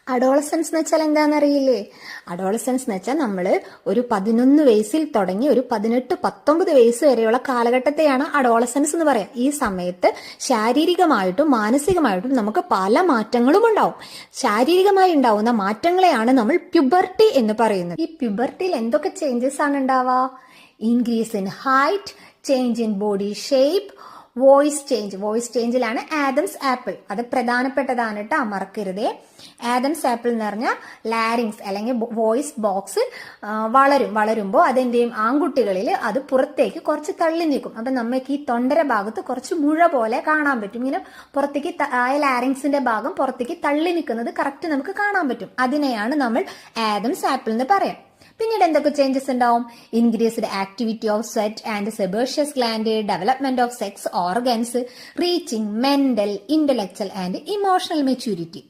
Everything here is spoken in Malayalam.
അഡോളസൻസ് എന്ന് വെച്ചാൽ എന്താണെന്നറിയില്ലേ? അഡോളസൻസ് എന്ന് വെച്ചാൽ നമ്മൾ ഒരു 11 വയസ്സിൽ തുടങ്ങി ഒരു 18-19 വയസ്സ് വരെയുള്ള കാലഘട്ടത്തെയാണ് അഡോളസൻസ് എന്ന് പറയാം. ഈ സമയത്ത് ശാരീരികമായിട്ടും മാനസികമായിട്ടും നമുക്ക് പല മാറ്റങ്ങളും ഉണ്ടാവും. ശാരീരികമായി ഉണ്ടാവുന്ന മാറ്റങ്ങളെയാണ് നമ്മൾ പ്യൂബർട്ടി എന്ന് പറയുന്നത്. ഈ പ്യൂബർട്ടിയിൽ എന്തൊക്കെ ചേഞ്ചസ് ആണ് ഉണ്ടാവുക? Increase in height, change in body shape, voice ചേഞ്ചിലാണ് ആദംസ് ആപ്പിൾ. അത് പ്രധാനപ്പെട്ടതാണ് കേട്ടോ, മറക്കരുതേ. ആദംസ് ആപ്പിൾ എന്ന് പറഞ്ഞാൽ ലാരിങ്സ് അല്ലെങ്കിൽ വോയിസ് ബോക്സ് വളരുമ്പോൾ അതെന്തെയും ആൺകുട്ടികളിൽ അത് പുറത്തേക്ക് കുറച്ച് തള്ളി നിൽക്കും. അപ്പൊ നമുക്ക് ഈ തൊണ്ടര ഭാഗത്ത് കുറച്ച് മുഴ പോലെ കാണാൻ പറ്റും. ഇങ്ങനെ പുറത്തേക്ക് ലാരിങ്സിന്റെ ഭാഗം പുറത്തേക്ക് തള്ളി നിൽക്കുന്നത് കറക്റ്റ് നമുക്ക് കാണാൻ പറ്റും. അതിനെയാണ് നമ്മൾ ആദംസ് ആപ്പിൾ എന്ന് പറയാം. പിന്നീട് എന്തൊക്കെ ചേഞ്ചസ് ഉണ്ടാവും? Increased activity of sweat and sebaceous gland, development of sex organs, reaching mental, intellectual and emotional maturity.